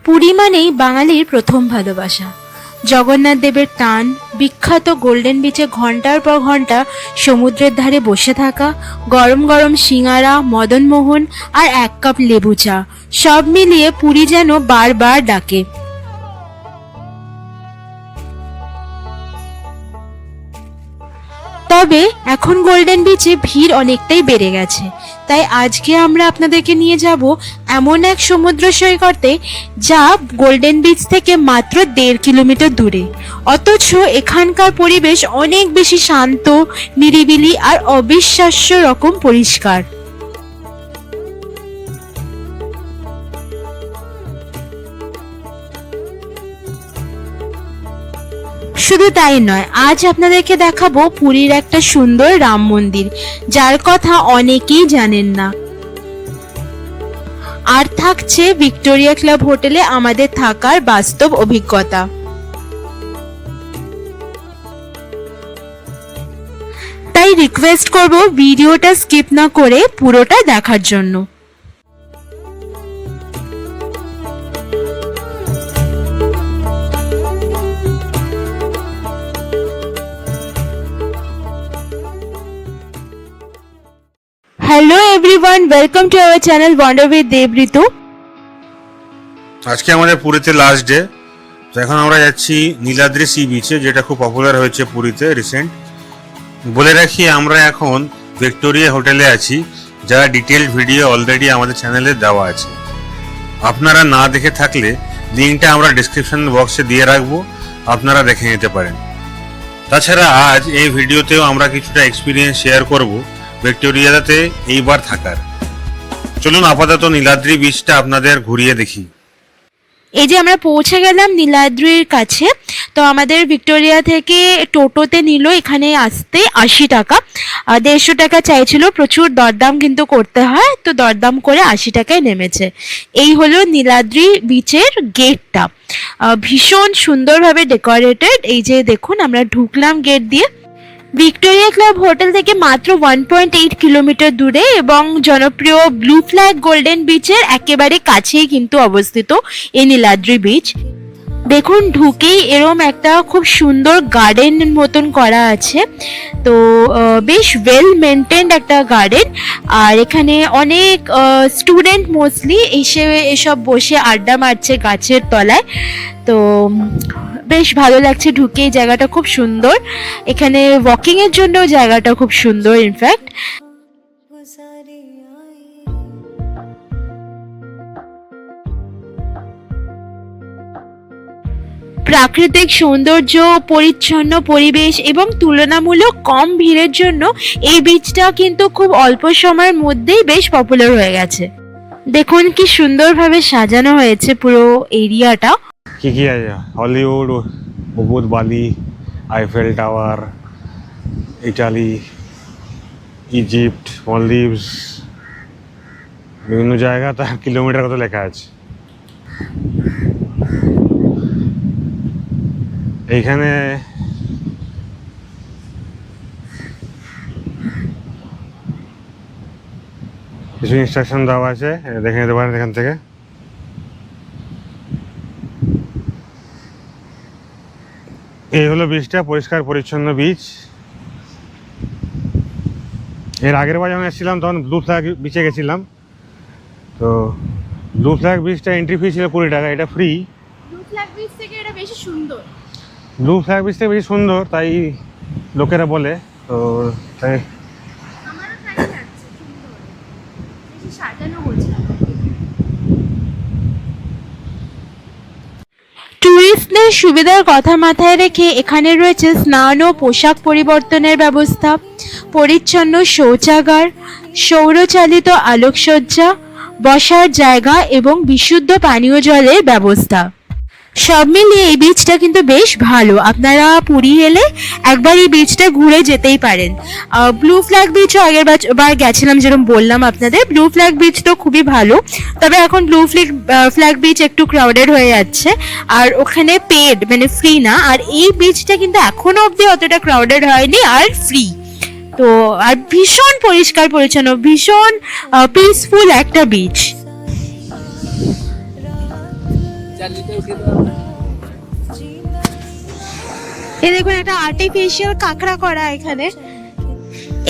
পুরী মানেই বাঙালির প্রথম ভালোবাসা। জগন্নাথ দেবের টান, বিখ্যাত গোল্ডেন বিচে ঘন্টার পর ঘন্টা সমুদ্রের ধারে বসে থাকা, গরম গরম সিঙাড়া, মদনমোহন আর এক কাপ লেবু চা, সব মিলিয়ে পুরী যেন বারবার ডাকে। তবে এখন গোল্ডেন বিচে ভিড় অনেকটাই বেড়ে গেছে, তাই আজকে আমরা আপনাদেরকে নিয়ে যাব এমন এক সমুদ্র সৈকতে যা গোল্ডেন বিচ থেকে মাত্র 1.5 কিলোমিটার দূরে, অথচ এখানকার পরিবেশ অনেক বেশি শান্ত, নিরিবিলি আর অবিশ্বাস্য রকম পরিষ্কার। শুধু তাই নয়, আজ আপনাদেরকে দেখাবো পুরীর একটা সুন্দর রাম মন্দির, যার কথা অনেকেই জানেন না। আর থাকছে ভিক্টোরিয়া ক্লাব হোটেলে আমাদের থাকার বাস্তব অভিজ্ঞতা। তাই রিকোয়েস্ট করব ভিডিওটা স্কিপ না করে পুরোটা দেখার জন্য। Hello everyone, welcome to our channel wonder with Debritu. আজকে আমাদের পুরীতে লাস্ট ডে। তো এখন আমরা যাচ্ছি নীলাদ্রি সি বিচে, যেটা খুব পপুলার হয়েছে পুরীতে রিসেন্ট। বলে রাখি, আমরা এখন ভিক্টোরিয়া হোটেলে আছি, যার ডিটেলড ভিডিও অলরেডি আমাদের চ্যানেলে দেওয়া আছে। আপনারা না দেখে থাকলে লিঙ্কটা আমরা ডিসক্রিপশন বক্সে দিয়ে রাখবো, আপনারা দেখে নিতে পারেন। তাছাড়া আজ এই ভিডিওতেও আমরা কিছুটা এক্সপিরিয়েন্স শেয়ার করব ভিক্টোরিয়াতে এইবার থাকার। চলুন আপাতত নীলাদ্রি বিচটা আপনাদের ঘুরিয়ে দেখি। এই যে আমরা পৌঁছে গেলাম নীলাদ্রির কাছে। তো আমাদের ভিক্টোরিয়া থেকে টোটোতে নিল এখানে আসতে 80 টাকা, 150 টাকা চাইছিল। প্রচুর দরদাম কিন্তু করতে হয়, তো দরদাম করে 80 টাকায় নেমেছে। এই হলো নীলাদ্রি বিচের গেটটা, ভীষণ সুন্দরভাবে ডেকোরেটেড। এই যে দেখুন, আমরা ঢুকলাম গেট দিয়ে। ভিক্টোরিয়া ক্লাব হোটেল থেকে মাত্র 1.8 কিলোমিটার দূরে এবং জনপ্রিয় ব্লু ফ্ল্যাগ গোল্ডেন বিচের একেবারে কাছেই কিন্তু অবস্থিত এই নীলাদ্রি বিচ। দেখুন, ঢুকেই এরম একটা খুব সুন্দর গার্ডেন মতন করা আছে। তো বেশ ওয়েল মেনটেন্ড একটা গার্ডেন। আর এখানে অনেক স্টুডেন্ট মোস্টলি এসে এসব বসে আড্ডা মারছে গাছের তলায়। তো বেশ ভালো লাগছে ঢুকে, জায়গাটা খুব সুন্দর। এখানে ওয়াকিং এর জন্য জায়গাটা খুব সুন্দর। ইনফ্যাক্ট প্রাকৃতিক সৌন্দর্য, পরিচ্ছন্ন পরিবেশ এবং তুলনামূলক কম ভিড়ের জন্য এই বিচটা কিন্তু খুব অল্প সময়ের মধ্যেই বেশ পপুলার হয়ে গেছে। দেখুন কি সুন্দরভাবে সাজানো হয়েছে পুরো এরিয়াটা। কি কি আছে? হলিউড, উবুদ বালি, আইফেল টাওয়ার, ইটালি, ইজিপ্ট, মলদ্বীপস, বিভিন্ন জায়গা, তার কিলোমিটার কত লেখা আছে। এইখানে কিছু ইনস্ট্রাকশন দেওয়া আছে, দেখে নিতে পারেন এখান থেকে। এই হলো বিচটা, পরিষ্কার পরিচ্ছন্ন বিচ। এর আগের বার যখন এসেছিলাম তখন ব্লু ফ্ল্যাগ বিচে গেছিলাম। তো ব্লু ফ্ল্যাগ বিচটা এন্ট্রি ফি ছিল 20 টাকা, এটা ফ্রি। ব্লু ফ্ল্যাগ বিচ থেকে এটা বেশি সুন্দর। ব্লু ফ্ল্যাগ বিচ থেকে বেশি সুন্দর তাই লোকেরা বলে। তো তাই আমারও তাই লাগছে, সুন্দর, বেশি সাজানো হচ্ছে। টুরিস্টদের সুবিধার কথা মাথায় রেখে এখানে রয়েছে স্নান ও পোশাক পরিবর্তনের ব্যবস্থা, পরিচ্ছন্ন শৌচাগার, সৌরচালিত আলোকসজ্জা, বসার জায়গা এবং বিশুদ্ধ পানীয় জলের ব্যবস্থা। সব মিলিয়ে এই বিচটা কিন্তু বেশ ভালো। আপনারা পুরী এলে একবার এই বিচটা ঘুরে যেতেই পারেন। ব্লু ফ্ল্যাগ বিচও আগের বার গেছিলাম, যেরকম বললাম আপনাদের। ব্লু ফ্ল্যাগ বিচ তো খুবই ভালো, তবে এখন ব্লু ফ্ল্যাগ বিচ একটু ক্রাউডেড হয়ে যাচ্ছে, আর ওখানে পেড মানে ফ্রি না। আর এই বিচটা কিন্তু এখনো অবধি অতটা ক্রাউডেড হয়নি আর ফ্রি। তো আর ভীষণ পরিষ্কার পরিচ্ছন্ন, ভীষণ পিসফুল একটা বিচ। এই দেখুন একটা আর্টিফিশিয়াল কাঁকড়া করা এখানে।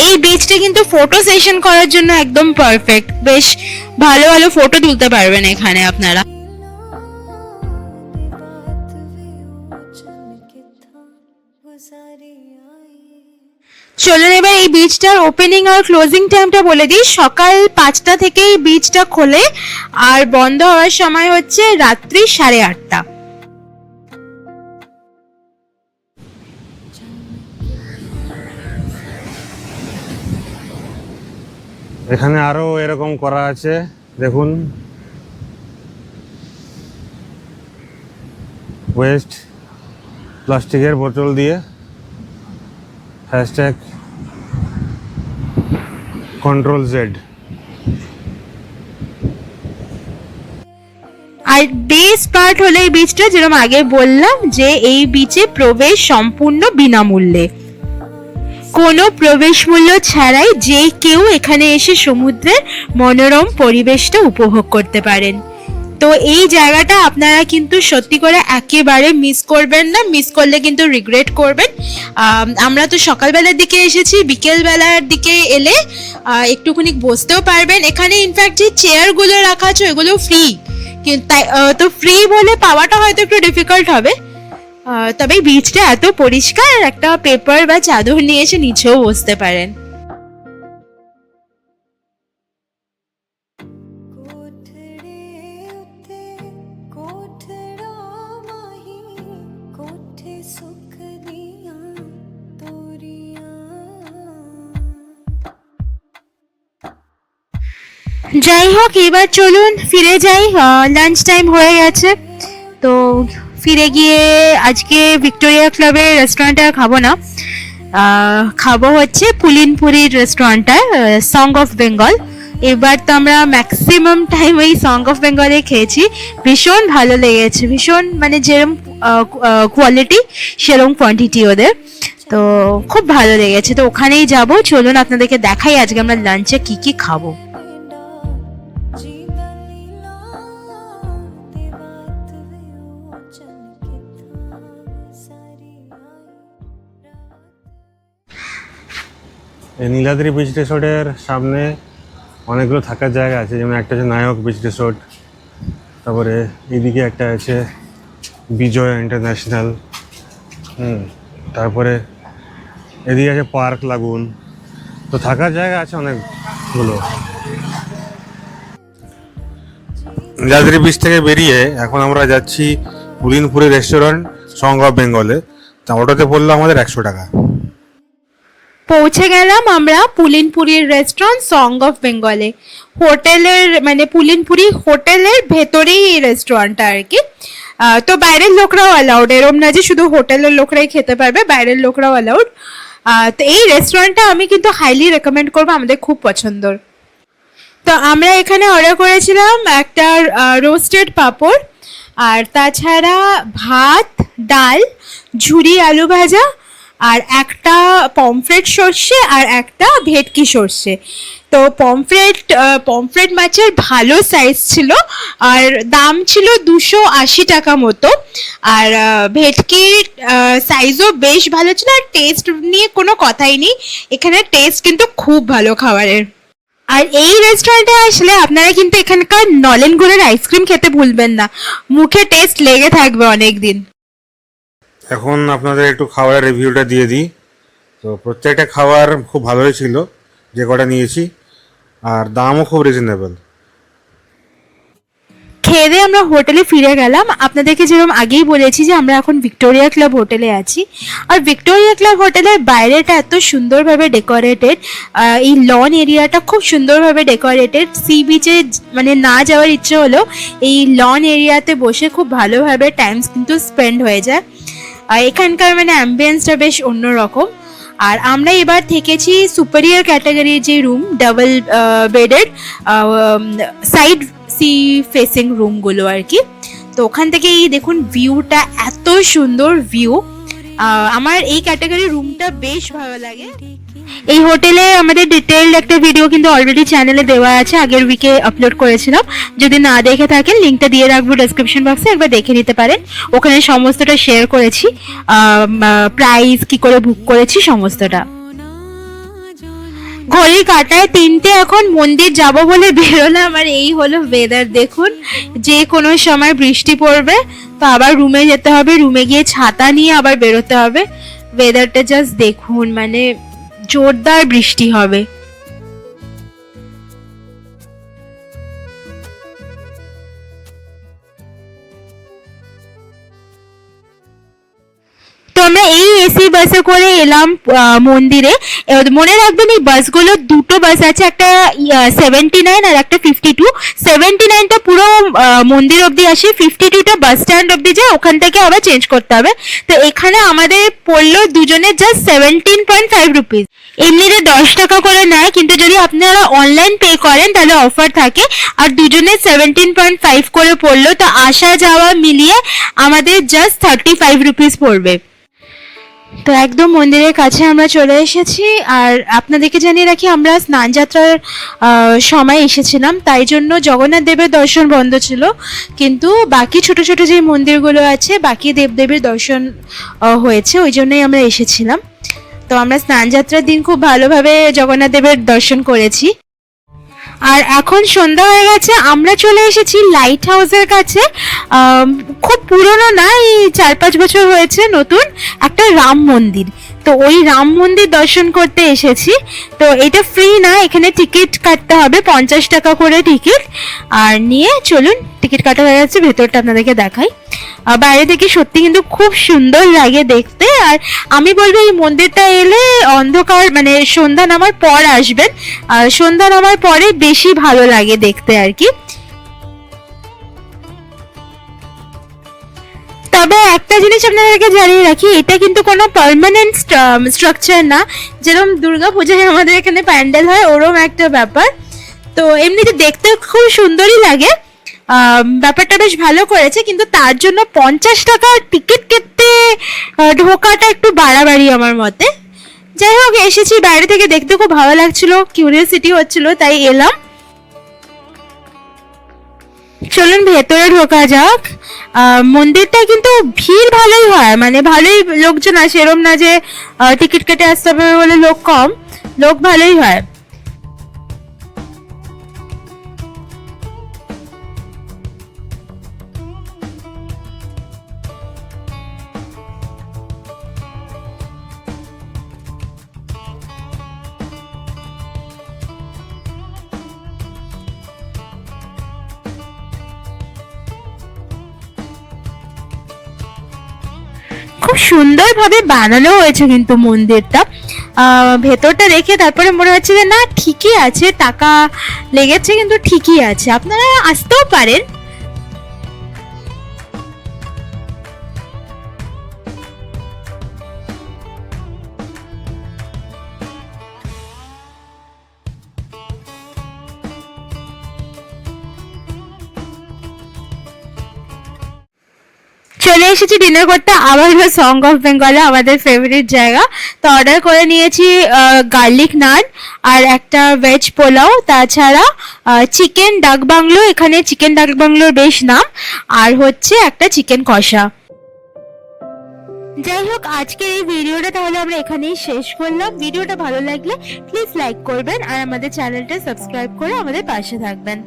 এই বিচটা কিন্তু ফটো সেশন করার জন্য একদম পারফেক্ট, বেশ ভালো ভালো ফটো তুলতে পারবেন এখানে আপনারা। চলুন এবার এই বিচটার ওপেনিং আর ক্লোজিং টাইমটা বলে দিই। সকাল 5টা থেকে এই বিচটা খোলে আর বন্ধ হওয়ার সময় হচ্ছে রাত্রি 8:30। এখানে আরো এরকম করা আছে, দেখুন ওয়েস্ট প্লাস্টিকের বোতল দিয়ে হ্যাশট্যাগ কন্ট্রোল জেড। আর বেস্ট পার্ট হলো এই বিচটা, যেরকম আগে বললাম যে এই বিচে প্রবেশ সম্পূর্ণ বিনামূল্যে, কোনো প্রবেশ মূল্য ছাড়াই যে কেউ এখানে এসে সমুদ্রের মনোরম পরিবেশটা উপভোগ করতে পারেন। তো এই জায়গাটা আপনারা কিন্তু সত্যি করে একেবারে মিস করবেন না, মিস করলে কিন্তু রিগ্রেট করবেন। আমরা তো সকালবেলার দিকে এসেছি, বিকেলবেলার দিকে এলে একটুখানি বসতেও পারবেন এখানে। ইনফ্যাক্ট যে চেয়ারগুলো রাখা আছে ওইগুলো ফ্রি, কিন্তু তো ফ্রি বলে পাওয়াটা হয়তো একটু ডিফিকাল্ট হবে। তবে বিচটা এত পরিষ্কার, একটা পেপার বা চাদর নিয়ে এসে নিচেও বসতে পারেন। যাই হোক, এবার চলুন ফিরে যাই, লাঞ্চ টাইম হয়ে গেছে। তো ফিরে গিয়ে আজকে ভিক্টোরিয়া ক্লাবের রেস্টুরেন্টে আর খাবো না, খাবো হচ্ছে পুলিনপুরির রেস্টুরেন্টটায়, সং অফ বেঙ্গল। এবার তো আমরা ম্যাক্সিমাম টাইম ওই সং অফ বেঙ্গলে খেয়েছি, ভীষণ ভালো লেগেছে, ভীষণ মানে যেরকম কোয়ালিটি সেরকম কোয়ান্টিটি ওদের, তো খুব ভালো লেগেছে। তো ওখানেই যাব, চলুন আপনাদেরকে দেখাই আজকে আমরা লাঞ্চে কি কি খাবো। এই নীলাদ্রি বিচ রিসোর্টের সামনে অনেকগুলো থাকার জায়গা আছে, যেমন একটা আছে নায়ক বিচ রিসোর্ট, তারপরে এইদিকে একটা আছে বিজয় ইন্টারন্যাশনাল, তারপরে এদিকে আছে পার্ক লাগুন, তো থাকার জায়গা আছে অনেকগুলো। নীলাদ্রি বিচ থেকে বেরিয়ে এখন আমরা যাচ্ছি পুলিনপুরি রেস্টুরেন্ট সং অফ বেঙ্গলে, তা ওটাতে পড়লো আমাদের 100 টাকা। পৌঁছে গেলাম আমরা পুলিনপুরির রেস্টুরেন্ট সং অফ বেঙ্গলে। হোটেলের মানে পুলিনপুরি হোটেলের ভেতরেই এই রেস্টুরেন্টটা আর কি। তো বাইরের লোকরাও অ্যালাউড, এরম না যে শুধু হোটেলের লোকরাই খেতে পারবে, বাইরের লোকরাও অ্যালাউড। তো এই রেস্টুরেন্টটা আমি কিন্তু হাইলি রেকমেন্ড করবো, আমাদের খুব পছন্দর। তো আমরা এখানে অর্ডার করেছিলাম একটা রোস্টেড পাঁপড়, আর তাছাড়া ভাত, ডাল, ঝুরি আলু ভাজা, আর একটা পমফ্রেট সর্ষে আর একটা ভেটকি সর্ষে। তো পমফ্রেট মাছের ভালো সাইজ ছিল আর দাম ছিল 280 টাকা মতো, আর ভেটকির সাইজও বেশ ভালো ছিল, আর টেস্ট নিয়ে কোনো কথাই নেই, এখানে টেস্ট কিন্তু খুব ভালো খাবারের। আর এই রেস্টুরেন্টে আসলে আপনারা কিন্তু এখানকার নলেন গুড়ের আইসক্রিম খেতে ভুলবেন না, মুখে টেস্ট লেগে থাকবে অনেক দিন। এখন আপনাদের একটু খাবারের রিভিউটা দিয়ে দিই। তো প্রত্যেকটা খাবার খুব ভালোই ছিল যে কটা নিয়েছি, আর দামও খুব রিজনেবল। খেয়ে দিয়ে আমরা হোটেলে ফিরে গেলাম। আপনাদেরকে যেরকম আগেই বলেছি যে আমরা এখন ভিক্টোরিয়া ক্লাব হোটেলে আছি, আর ভিক্টোরিয়া ক্লাব হোটেলের বাইরেটা এত সুন্দরভাবে ডেকোরেটেড, এই লন এরিয়াটা খুব সুন্দরভাবে ডেকোরেটেড। সি বিচে মানে না যাওয়ার ইচ্ছে হলেও এই লন এরিয়াতে বসে খুব ভালোভাবে টাইম কিন্তু স্পেন্ড হয়ে যায়। এখানকার মানে অ্যাম্বিয়েন্সটা বেশ অন্যরকম। আর আমরা এবার থেকেছি সুপারিয়ার ক্যাটাগরির যে room, double bedded side sea facing রুমগুলো আর কি। তো ওখান থেকে এই দেখুন ভিউটা, এত সুন্দর ভিউ, আমার এই ক্যাটাগরি রুমটা বেশ ভালো লাগে। এই হোটেলে আমাদের ডিটেইলড একটা ভিডিও কিন্তু অলরেডি চ্যানেলে দেওয়া আছে, আগের উইকে আপলোড করেছিলাম। যদি না দেখে থাকেন লিঙ্কটা দিয়ে রাখবো ডেসক্রিপশন বক্সে, একবার দেখে নিতে পারেন। ওখানে সমস্তটা শেয়ার করেছি, প্রাইস কি করে বুক করেছি সমস্তটা। ঘড়ির কাঁটায় 3টে, এখন মন্দির যাব বলে বেরোলাম আর এই হলো ওয়েদার। দেখুন যে কোনো সময় বৃষ্টি পড়বে, তো আবার রুমে যেতে হবে, রুমে গিয়ে ছাতা নিয়ে আবার বেরোতে হবে। ওয়েদারটা জাস্ট দেখুন, মানে জোরদার বৃষ্টি হবে। তো আমরা এই এসি বাসে করে এলাম মন্দিরে। মনে রাখবেন এই বাসগুলো দুটো বাস আছে, একটা 79 আর একটা 52। 79টা পুরো মন্দির অবধি আসে, 52টা বাস স্ট্যান্ড অবধি যায়, ওখান থেকে আবার চেঞ্জ করতে হবে। তো এখানে আমাদের পড়লো দুজনের জাস্ট 17.5 রুপিস। এমনিতে 10 টাকা করে নেয়, কিন্তু যদি আপনারা অনলাইন পে করেন তাহলে অফার থাকে। আর দুজনের 17.5 করে পড়লো, তো আসা যাওয়া মিলিয়ে আমাদের জাস্ট 35 রুপিস পড়বে। তো একদম মন্দিরের কাছে আমরা চলে এসেছি। আর আপনাদেরকে জানিয়ে রাখি, আমরা স্নান যাত্রার সময় এসেছিলাম, তাই জন্য জগন্নাথ দেবের দর্শন বন্ধ ছিল, কিন্তু বাকি ছোট ছোট যে মন্দিরগুলো আছে বাকি দেবদেবীর দর্শন হয়েছে, ওই জন্যই আমরা এসেছিলাম। তো আমরা স্নান যাত্রার দিন খুব ভালোভাবে জগন্নাথ দেবের দর্শন করেছি। আর এখন সন্ধ্যা হয়ে গেছে, আমরা চলে এসেছি লাইট হাউসের কাছে। খুব পুরনো না, এই 4-5 বছর হয়েছে, নতুন একটা রাম মন্দির। তো ওই রাম মন্দির দর্শন করতে এসেছি। তো এটা ফ্রি না, এখানে টিকিট কাটতে হবে, 50 টাকা করে টিকিট। আর নিয়ে চলুন, টিকিট কাটা হয়ে গেছে, ভেতরটা আপনাদেরকে দেখাই। বাইরে থেকে সত্যি কিন্তু খুব সুন্দর লাগে দেখতে। আর আমি বলবো এই মন্দিরটা এলে অন্ধকার মানে সন্ধ্যা নামার পর আসবেন, আর সন্ধ্যা নামার পরে বেশি ভালো লাগে দেখতে আর কি। তবে একটা জিনিস আপনাদেরকে জানিয়ে রাখি, এটা কিন্তু কোনো পার্মানেন্ট স্ট্রাকচার না। যেরকম দুর্গা পূজায় আমাদের এখানে প্যান্ডেল হয়, ওরম একটা ব্যাপার। তো এমনিতে দেখতে খুব সুন্দরই লাগে, ব্যাপারটা বেশ ভালো করেছে, কিন্তু তার জন্য 50 টাকা টিকিট কেটে ঢোকাটা একটু বাড়াবাড়ি আমার মতে। যাই হোক, এসেছি, বাইরে থেকে দেখতে খুব ভালো লাগছিল, কিউরিওসিটি হচ্ছিল, তাই এলাম। চলুন ভেতরে ঢোকা যাক। মন্দিরটা কিন্তু ভিড় ভালোই হয়, মানে ভালোই লোকজন আসে, এরম না যে টিকিট কেটে আসতে হবে বলে লোক কম, লোক ভালোই হয়। খুব সুন্দরভাবে বানানো হয়েছে কিন্তু মন্দিরটা। ভেতরটা দেখে তারপরে মনে হচ্ছে যে না, ঠিকই আছে, টাকা লেগেছে কিন্তু ঠিকই আছে, আপনারা আসতেও পারেন। চলে এসেছি ডিনার করতে, আবার সং অফ বেঙ্গলে, আমাদের ফেভারিট জায়গা। তো অর্ডার করে নিয়েছি গার্লিক নান আর একটা ভেজ পোলাও, তাছাড়া চিকেন ডাক বাংলো, এখানে চিকেন ডাক বাংলোর বেশ নাম, আর হচ্ছে একটা চিকেন কষা। যাই হোক, আজকের এই ভিডিওটা তাহলে আমরা এখানেই শেষ করলাম। ভিডিওটা ভালো লাগলে প্লিজ লাইক করবেন আর আমাদের চ্যানেলটা সাবস্ক্রাইব করে আমাদের পাশে থাকবেন।